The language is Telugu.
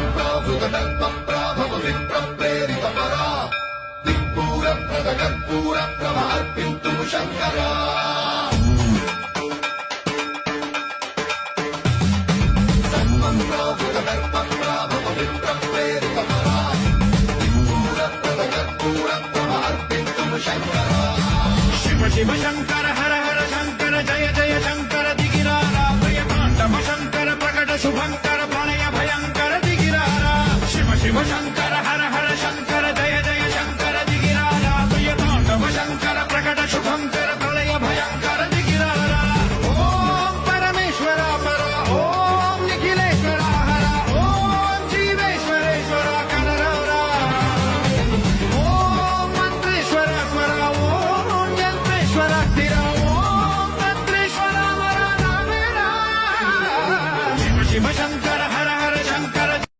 సంప్రావృతకల్పప్రాభవ విప్రప్రేరితపరా దిక్పూరప్రద కర్పూరప్రభ అర్పింతుము శంకరా సంప్రావృతకల్పప్రాభవ విప్రప్రేరితపరా దిక్పూరప్రద కర్పూరప్రభ అర్పింతుము శంకరా శివ శివ శంకర హర హర శంకర జయ జయ శంకర దిగిరారా ప్రియతాండవ శంకర ప్రకట శుభంకర ప్రణయ భయంకర దిగిరారా శివ శివ శంకర